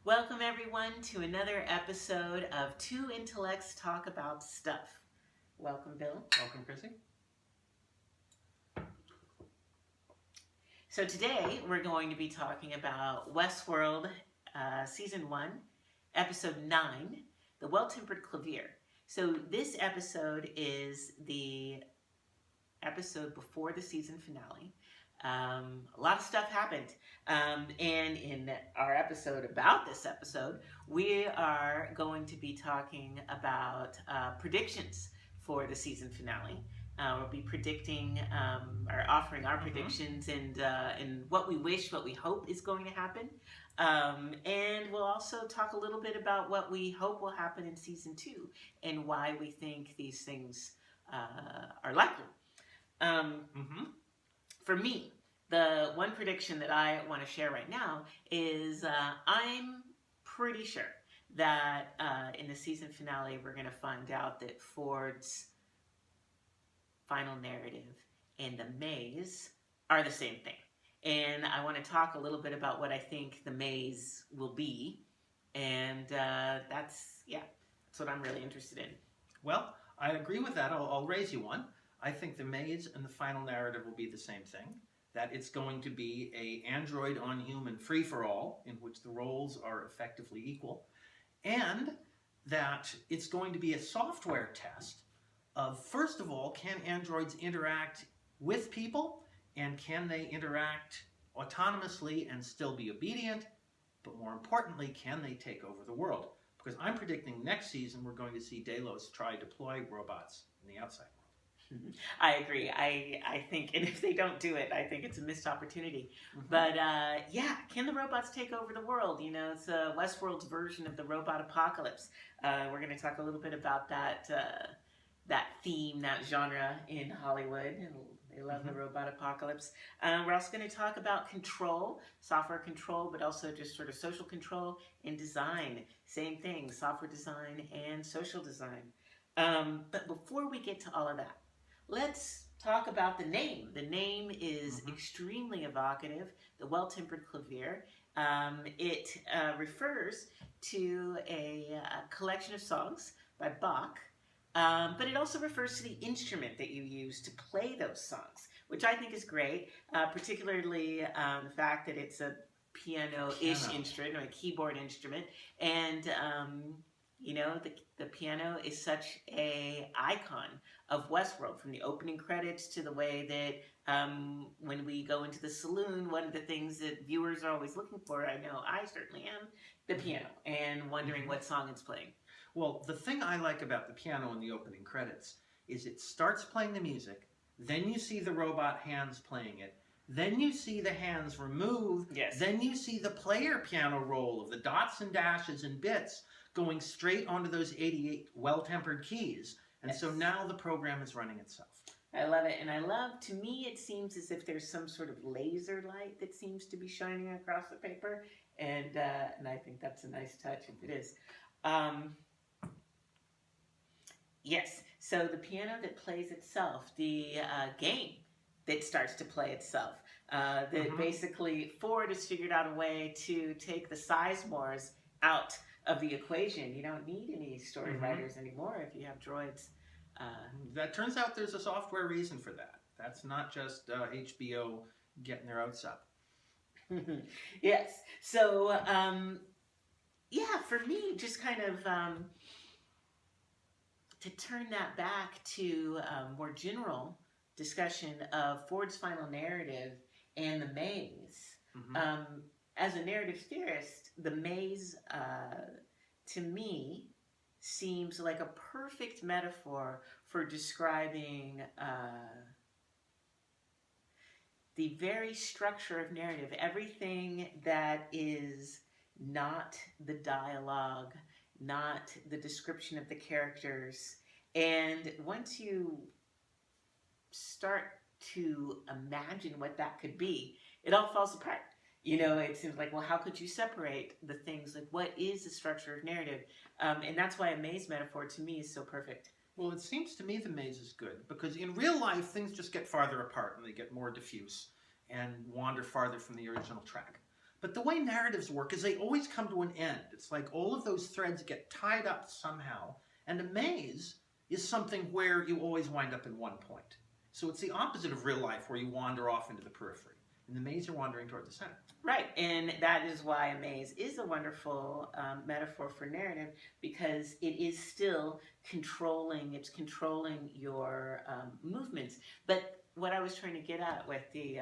Welcome everyone to another episode of Two Intellects Talk About Stuff. Welcome, Bill. Welcome, Chrissy. So today we're going to be talking about Westworld Season 1, Episode 9, The Well-Tempered Clavier. So this episode is the episode before the season finale. A lot of stuff happened. And in our episode about this episode, we are going to be talking about predictions for the season finale. We'll be predicting or offering our predictions and what we wish, what we hope is going to happen. And we'll also talk a little bit about what we hope will happen in season 2 and why we think these things are likely. For me, the one prediction that I want to share right now is I'm pretty sure that in the season finale we're going to find out that Ford's final narrative and the maze are the same thing. And I want to talk a little bit about what I think the maze will be. And that's what I'm really interested in. Well, I agree with that. I'll raise you one. I think the maze and the final narrative will be the same thing. That it's going to be a android on human free-for-all in which the roles are effectively equal. And that it's going to be a software test of, first of all, can androids interact with people? And can they interact autonomously and still be obedient? But more importantly, can they take over the world? Because I'm predicting next season we're going to see Delos try to deploy robots in the outside world. I agree. I think, and if they don't do it, I think it's a missed opportunity. But can the robots take over the world? You know, it's Westworld's version of the robot apocalypse. We're going to talk a little bit about that theme, that genre in Hollywood. They love the robot apocalypse. We're also going to talk about control, software control, but also just sort of social control and design. Same thing, software design and social design. But before we get to all of that, let's talk about the name. The name is extremely evocative, the Well-Tempered Clavier. It refers to a collection of songs by Bach, but it also refers to the instrument that you use to play those songs, which I think is great, particularly the fact that it's a piano-ish instrument, or a keyboard instrument, and you know, the piano is such an icon of Westworld, from the opening credits to the way that when we go into the saloon, one of the things that viewers are always looking for, I know I certainly am, the piano, and wondering what song it's playing. Well, the thing I like about the piano in the opening credits is it starts playing the music, then you see the robot hands playing it, then you see the hands remove, then you see the player piano roll of the dots and dashes and bits going straight onto those 88 well-tempered keys. And so now the program is running itself. I love it. And I love, to me, it seems as if there's some sort of laser light that seems to be shining across the paper. And I think that's a nice touch, if it is. Yes, so the piano that plays itself, the game that starts to play itself, that basically Ford has figured out a way to take the Sizemores out of the equation. You don't need any story writers anymore if you have droids. That turns out there's a software reason for that. That's not just HBO getting their oats up. Yes. So, for me, just kind of to turn that back to more general discussion of Ford's final narrative and the maze. As a narrative theorist, the maze, to me, seems like a perfect metaphor for describing the very structure of narrative, everything that is not the dialogue, not the description of the characters. And once you start to imagine what that could be, it all falls apart. You know, it seems like, well, how could you separate the things? Like, what is the structure of narrative? And that's why a maze metaphor, to me, is so perfect. Well, it seems to me the maze is good, because in real life, things just get farther apart and they get more diffuse and wander farther from the original track. But the way narratives work is they always come to an end. It's like all of those threads get tied up somehow, and a maze is something where you always wind up in one point. So it's the opposite of real life, where you wander off into the periphery. In the maze, you're wandering toward the center. Right, and that is why a maze is a wonderful metaphor for narrative, because it is still controlling. It's controlling your movements. But what I was trying to get at with the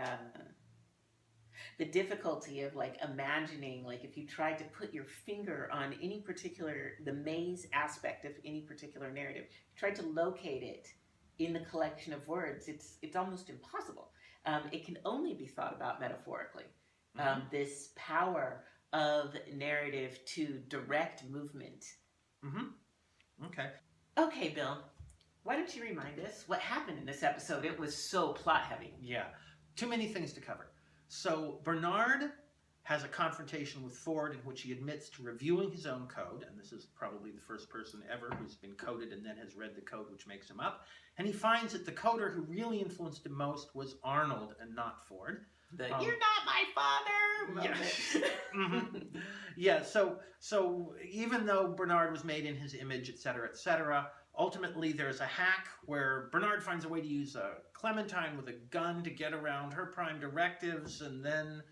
difficulty of like imagining, like if you tried to put your finger on any particular, the maze aspect of any particular narrative, tried to locate it in the collection of words, it's almost impossible. It can only be thought about metaphorically. This power of narrative to direct movement. Okay. Okay, Bill, why don't you remind us what happened in this episode? It was so plot heavy. Yeah, too many things to cover. So Bernard has a confrontation with Ford in which he admits to reviewing his own code, and this is probably the first person ever who's been coded and then has read the code which makes him up, and he finds that the coder who really influenced him most was Arnold and not Ford. You're not my father! Yeah, so even though Bernard was made in his image, etc., ultimately there's a hack where Bernard finds a way to use a Clementine with a gun to get around her prime directives, and then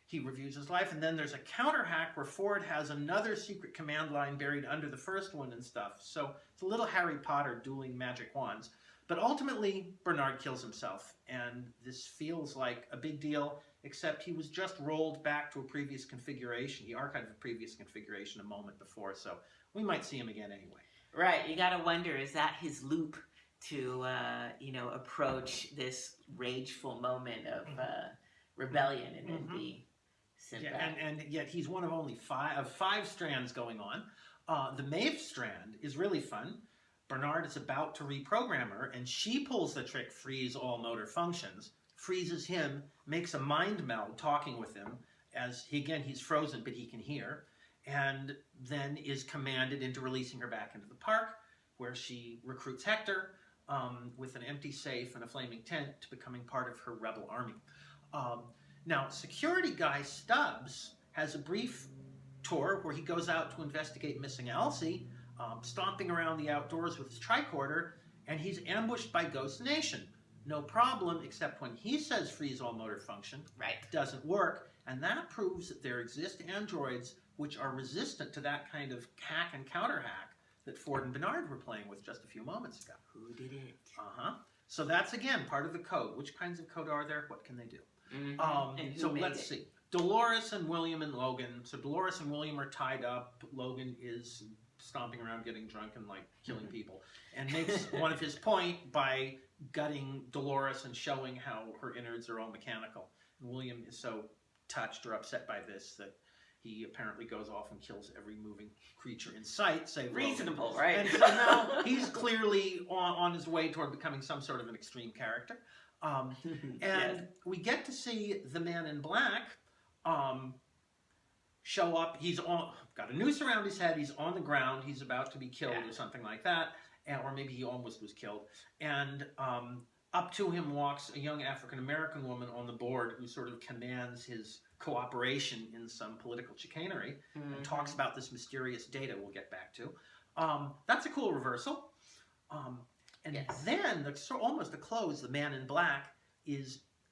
he reviews his life, and then there's a counter hack where Ford has another secret command line buried under the first one and stuff. So it's a little Harry Potter dueling magic wands. But ultimately, Bernard kills himself, and this feels like a big deal, except he was just rolled back to a previous configuration. He archived a previous configuration a moment before, so we might see him again anyway. Right, you gotta wonder, is that his loop to, approach this rageful moment of rebellion and then be sent back? And yet he's one of only five strands going on. The Maeve strand is really fun. Bernard is about to reprogram her, and she pulls the trick, freeze all motor functions, freezes him, makes a mind meld talking with him, as he's frozen, but he can hear, and then is commanded into releasing her back into the park, where she recruits Hector with an empty safe and a flaming tent to becoming part of her rebel army. Now, security guy Stubbs has a brief tour where he goes out to investigate missing Elsie, stomping around the outdoors with his tricorder, and he's ambushed by Ghost Nation. No problem, except when he says freeze all motor function, it doesn't work, and that proves that there exist androids which are resistant to that kind of hack and counter hack that Ford and Bernard were playing with just a few moments ago. Who did it? So that's, again, part of the code. Which kinds of code are there? What can they do? And so let's see. Dolores and William and Logan. So Dolores and William are tied up. Logan is stomping around getting drunk and like killing people, and makes one of his point by gutting Dolores and showing how her innards are all mechanical. And William is so touched or upset by this that he apparently goes off and kills every moving creature in sight, save reasonable, Logan. right? And so now he's clearly on his way toward becoming some sort of an extreme character. And we get to see the Man in Black show up. He's got a noose around his head. He's on the ground. He's about to be killed or something like that. Or maybe he almost was killed. And up to him walks a young African-American woman on the board who sort of commands his cooperation in some political chicanery and talks about this mysterious data we'll get back to. That's a cool reversal. And then, almost to close, the Man in Black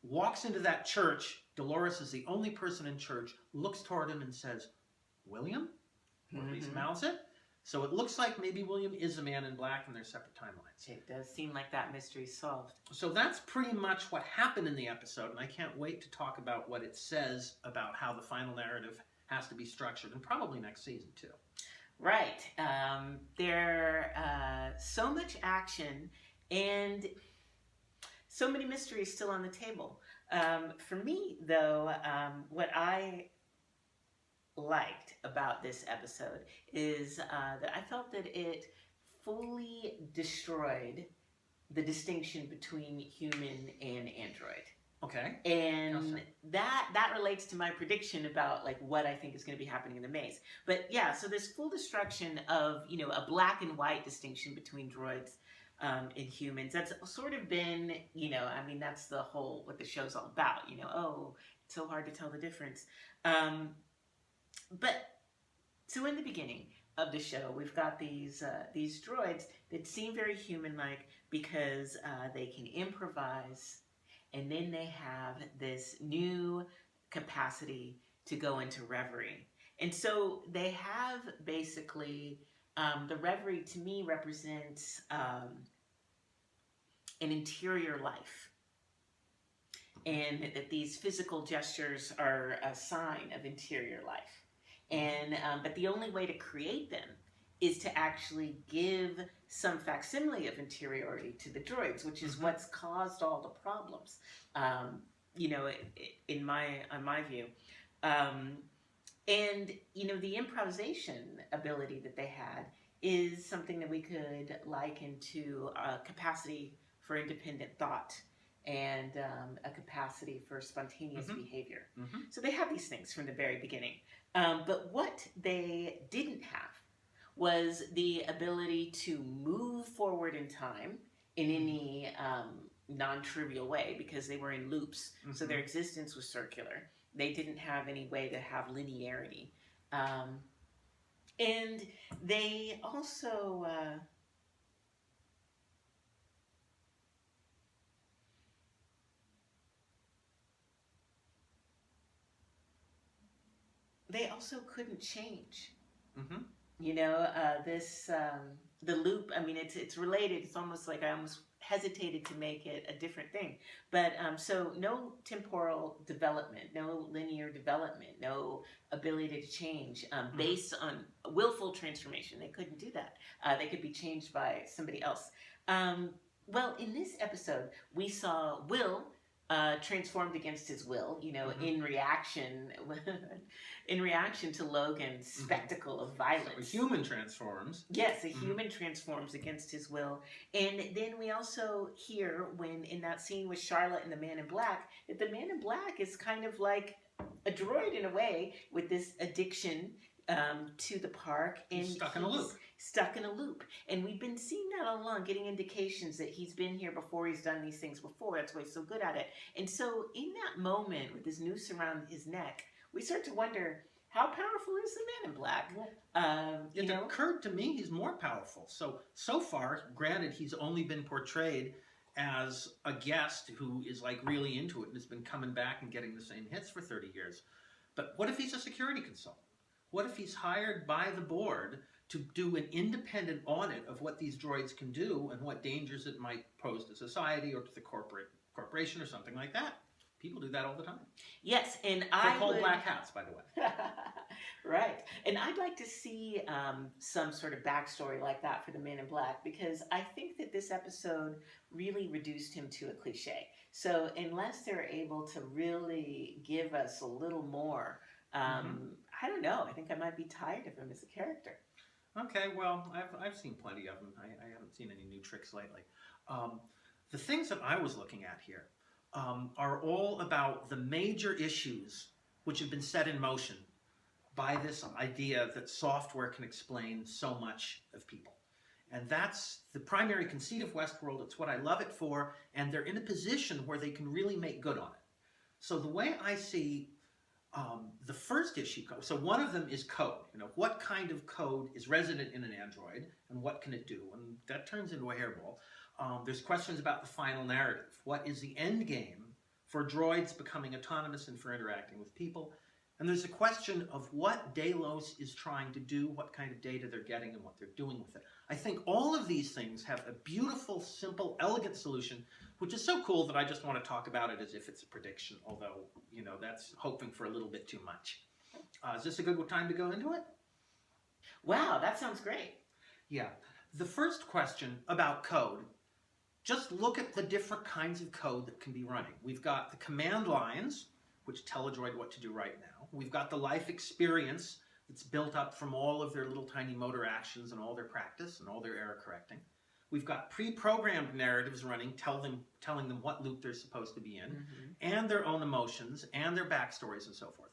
walks into that church. Dolores is the only person in church, looks toward him and says, William? Or at least mouths it. So it looks like maybe William is the Man in Black and they're separate timelines. It does seem like that mystery's solved. So that's pretty much what happened in the episode, and I can't wait to talk about what it says about how the final narrative has to be structured, and probably next season too. Right. There so much action and so many mysteries still on the table. For me, though, what I liked about this episode is that I felt that it fully destroyed the distinction between human and android. Okay. And that relates to my prediction about like what I think is going to be happening in the maze. But yeah, so this full destruction of, a black and white distinction between droids and humans. That's sort of been, that's the whole, what the show's all about, it's so hard to tell the difference. Um, but so in the beginning of the show, we've got these droids that seem very human-like because they can improvise, and then they have this new capacity to go into reverie. And so they have basically the reverie to me represents an interior life, and that these physical gestures are a sign of interior life. And but the only way to create them is to actually give some facsimile of interiority to the droids, which is what's caused all the problems. You know, in my view. And you know, the improvisation ability that they had is something that we could liken to a capacity for independent thought and a capacity for spontaneous behavior. So they have these things from the very beginning. But what they didn't have was the ability to move forward in time in any non-trivial way, because they were in loops, so their existence was circular. They didn't have any way to have linearity. And they also... they also couldn't change. You know, the loop, I mean, it's related. It's almost like I almost hesitated to make it a different thing. But so no temporal development, no linear development, no ability to change based on willful transformation. They couldn't do that. They could be changed by somebody else. Well, in this episode, we saw Will transformed against his will, you know, in reaction to Logan's spectacle of violence. So a human transforms. Yes, a human transforms against his will. And then we also hear, when in that scene with Charlotte and the Man in Black, that the Man in Black is kind of like a droid in a way, with this addiction to the park, and he's stuck in a loop. Stuck in a loop. And we've been seeing that all along, getting indications that he's been here before, he's done these things before. That's why he's so good at it. And so in that moment, with this noose around his neck, we start to wonder, how powerful is the Man in Black? It occurred to me he's more powerful. So far, granted, he's only been portrayed as a guest who is like really into it and has been coming back and getting the same hits for 30 years. But what if he's a security consultant? What if he's hired by the board to do an independent audit of what these droids can do and what dangers it might pose to society or to the corporation or something like that? People do that all the time. Yes, and They're called black hats, by the way. Right. And I'd like to see some sort of backstory like that for the Man in Black, because I think that this episode really reduced him to a cliche. So unless they're able to really give us a little more, I don't know. I think I might be tired of him as a character. Okay, well, I've seen plenty of them. I haven't seen any new tricks lately. The things that I was looking at here are all about the major issues which have been set in motion by this idea that software can explain so much of people. And that's the primary conceit of Westworld. It's what I love it for, and they're in a position where they can really make good on it. So the way I see the first issue, so one of them is code. You know, what kind of code is resident in an android, and what can it do? And that turns into a hairball. There's questions about the final narrative. What is the end game for droids becoming autonomous and for interacting with people? And there's a question of what Delos is trying to do, what kind of data they're getting, and what they're doing with it. I think all of these things have a beautiful, simple, elegant solution, which is so cool that I just want to talk about it as if it's a prediction, although, you know, that's hoping for a little bit too much. Is this a good time to go into it? Wow, that sounds great. Yeah. The first question about code, just look at the different kinds of code that can be running. We've got the command lines, which tell a droid what to do right now. We've got the life experience that's built up from all of their little tiny motor actions and all their practice and all their error correcting. We've got pre-programmed narratives running, telling them what loop they're supposed to be in, and their own emotions, and their backstories, and so forth.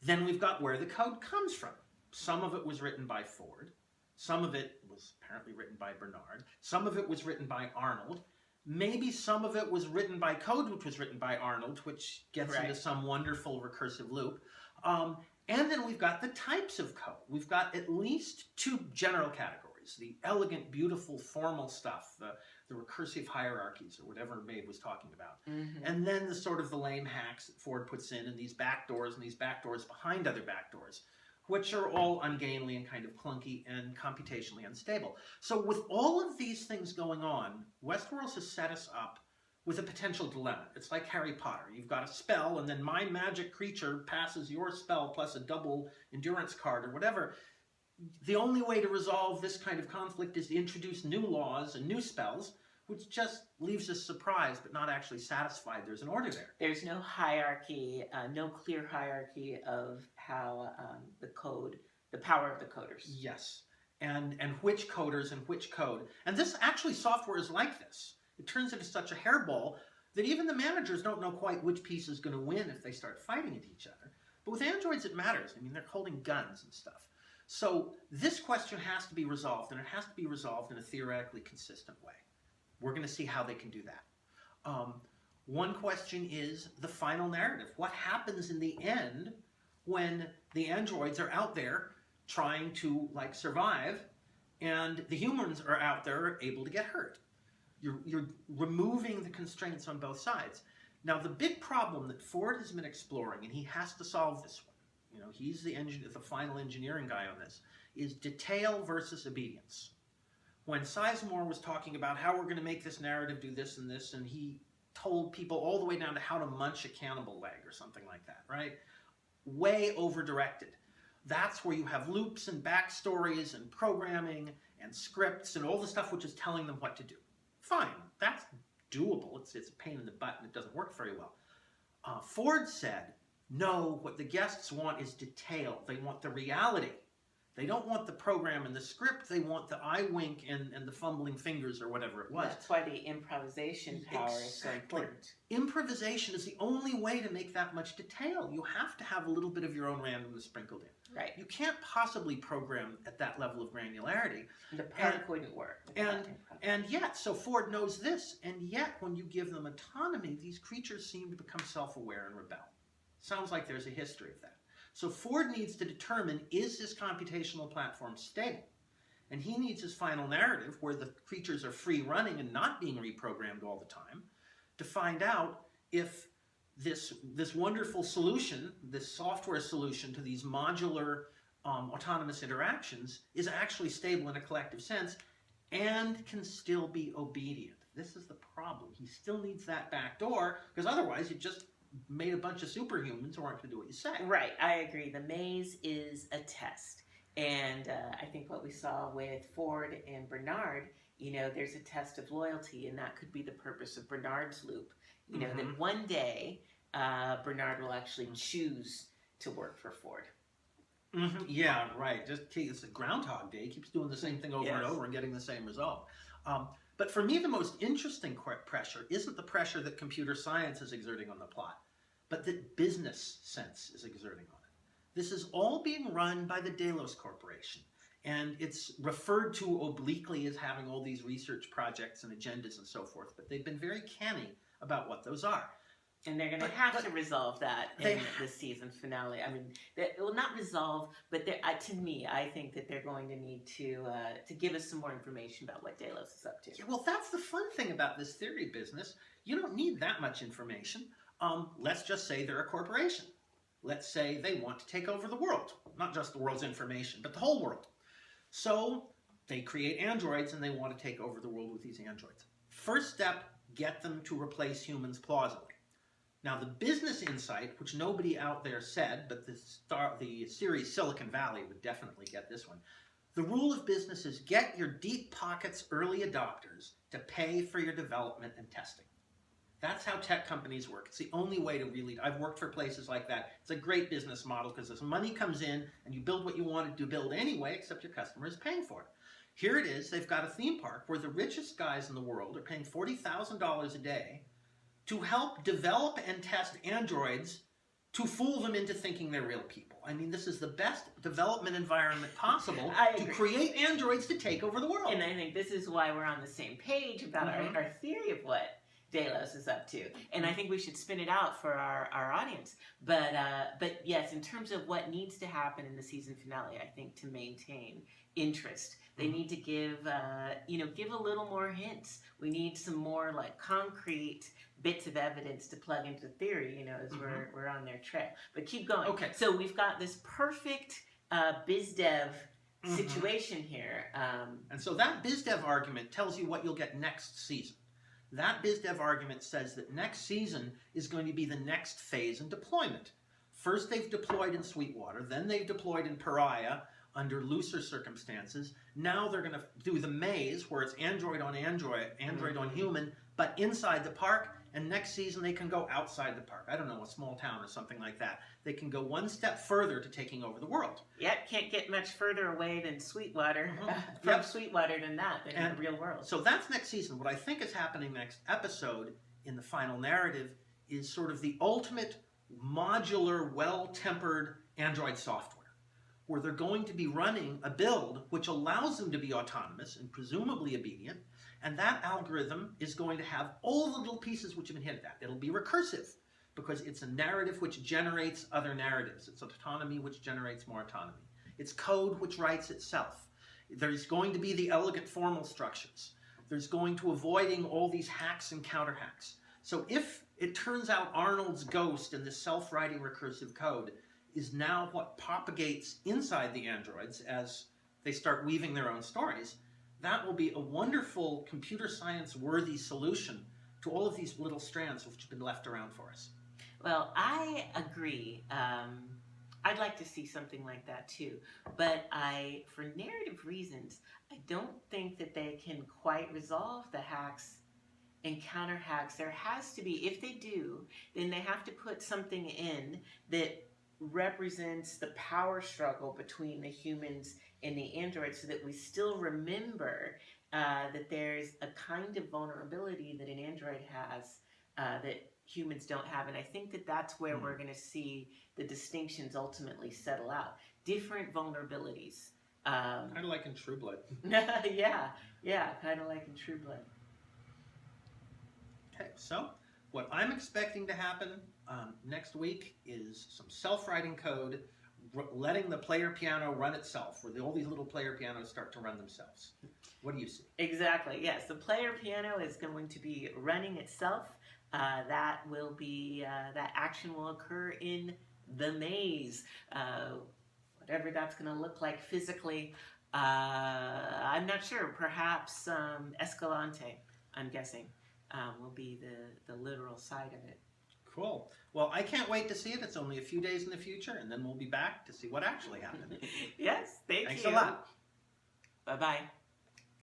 Then we've got where the code comes from. Some of it was written by Ford. Some of it was apparently written by Bernard. Some of it was written by Arnold. Maybe some of it was written by code, which was written by Arnold, which gets into some wonderful recursive loop. And then we've got the types of code. We've got at least two general categories: the elegant, beautiful, formal stuff, the recursive hierarchies, or whatever Maeve was talking about. And then the sort of the lame hacks that Ford puts in, and these backdoors behind other backdoors, which are all ungainly and kind of clunky and computationally unstable. So with all of these things going on, Westworld has set us up with a potential dilemma. It's like Harry Potter. You've got a spell, and then my magic creature passes your spell plus a double endurance card or whatever. The only way to resolve this kind of conflict is to introduce new laws and new spells, which just leaves us surprised but not actually satisfied there's an order there. There's no hierarchy, no clear hierarchy of how the power of the coders. Yes, and which coders and which code. And this actually, software is like this. It turns into such a hairball that even the managers don't know quite which piece is going to win if they start fighting at each other. But with androids, it matters. I mean, they're holding guns and stuff. So this question has to be resolved, and it has to be resolved in a theoretically consistent way. We're going to see how they can do that. One question is the final narrative. What happens in the end when the androids are out there trying to survive, and the humans are out there able to get hurt? You're removing the constraints on both sides. Now, the big problem that Ford has been exploring, and he has to solve this one, he's the final engineering guy on this, is detail versus obedience. When Sizemore was talking about how we're going to make this narrative do this, and he told people all the way down to how to munch a cannibal leg or something like that, right? Way over-directed. That's where you have loops and backstories and programming and scripts and all the stuff which is telling them what to do. Fine, that's doable. It's a pain in the butt and it doesn't work very well. Ford said, no, what the guests want is detail. They want the reality. They don't want the program and the script. They want the eye wink and the fumbling fingers or whatever it was. That's why the improvisation power is so important. Improvisation is the only way to make that much detail. You have to have a little bit of your own randomness sprinkled in. Right. You can't possibly program at that level of granularity. The park wouldn't work. And yet, so Ford knows this, and yet when you give them autonomy, these creatures seem to become self-aware and rebel. Sounds like there's a history of that. So Ford needs to determine, is this computational platform stable? And he needs his final narrative, where the creatures are free running and not being reprogrammed all the time, to find out if this wonderful solution, this software solution to these modular autonomous interactions, is actually stable in a collective sense and can still be obedient. This is the problem. He still needs that back door, because otherwise you just made a bunch of superhumans who aren't going to do what you say. Right, I agree. The maze is a test. And I think what we saw with Ford and Bernard, there's a test of loyalty, and that could be the purpose of Bernard's loop. That one day Bernard will actually choose to work for Ford. Yeah, right. It's a Groundhog Day. He keeps doing the same thing over and over and getting the same result. But for me, the most interesting pressure isn't the pressure that computer science is exerting on the plot, but that business sense is exerting on it. This is all being run by the Delos Corporation, and it's referred to obliquely as having all these research projects and agendas and so forth, but they've been very canny about what those are. And they're going to have to resolve that in the season finale. I mean, not resolve, but to me, I think that they're going to need to give us some more information about what Delos is up to. Yeah, well, that's the fun thing about this theory business. You don't need that much information. Let's just say they're a corporation. Let's say they want to take over the world. Not just the world's information, but the whole world. So they create androids, and they want to take over the world with these androids. First step, get them to replace humans plausibly. Now, the business insight, which nobody out there said, but the series Silicon Valley would definitely get this one. The rule of business is get your deep pockets early adopters to pay for your development and testing. That's how tech companies work. It's the only way to really... I've worked for places like that. It's a great business model because as money comes in and you build what you wanted to build anyway, except your customer is paying for it. Here it is. They've got a theme park where the richest guys in the world are paying $40,000 a day to help develop and test androids to fool them into thinking they're real people. I mean, this is the best development environment possible to create androids to take over the world. And I think this is why we're on the same page about our theory of what Delos is up to. And I think we should spin it out for our audience. But yes, in terms of what needs to happen in the season finale, I think to maintain interest, they need to give give a little more hints. We need some more like concrete bits of evidence to plug into theory, as we're on their trail. But keep going. Okay. So we've got this perfect biz dev situation here. And so that biz dev argument tells you what you'll get next season. That biz dev argument says that next season is going to be the next phase in deployment. First they've deployed in Sweetwater, then they've deployed in Pariah under looser circumstances. Now they're going to do the maze where it's Android on human, but inside the park. And next season they can go outside the park. I don't know, a small town or something like that. They can go one step further to taking over the world. Yep, can't get much further away than Sweetwater, from Sweetwater than in the real world. So that's next season. What I think is happening next episode in the final narrative is sort of the ultimate modular, well-tempered Android software, where they're going to be running a build which allows them to be autonomous and presumably obedient. And that algorithm is going to have all the little pieces which have been hinted at. It'll be recursive because it's a narrative which generates other narratives. It's autonomy which generates more autonomy. It's code which writes itself. There's going to be the elegant formal structures. There's going to avoiding all these hacks and counter hacks. So if it turns out Arnold's ghost and this self-writing recursive code is now what propagates inside the androids as they start weaving their own stories, that will be a wonderful computer science worthy solution to all of these little strands which have been left around for us. Well, I agree. I'd like to see something like that too. But for narrative reasons, I don't think that they can quite resolve the hacks and counter hacks. There has to be, if they do, then they have to put something in that represents the power struggle between the humans and the androids so that we still remember that there's a kind of vulnerability that an android has that humans don't have. And I think that that's where we're going to see the distinctions ultimately settle out. Different vulnerabilities. Kind of like in True Blood. yeah, kind of like in True Blood. Okay, so what I'm expecting to happen next week is some self-writing code letting the player piano run itself, where all these little player pianos start to run themselves. What do you see? Exactly, yes. The player piano is going to be running itself. That action will occur in the maze. Whatever that's going to look like physically, I'm not sure. Perhaps Escalante, I'm guessing, will be the literal side of it. Cool. Well, I can't wait to see it. It's only a few days in the future, and then we'll be back to see what actually happened. Yes, thanks a lot. Bye-bye.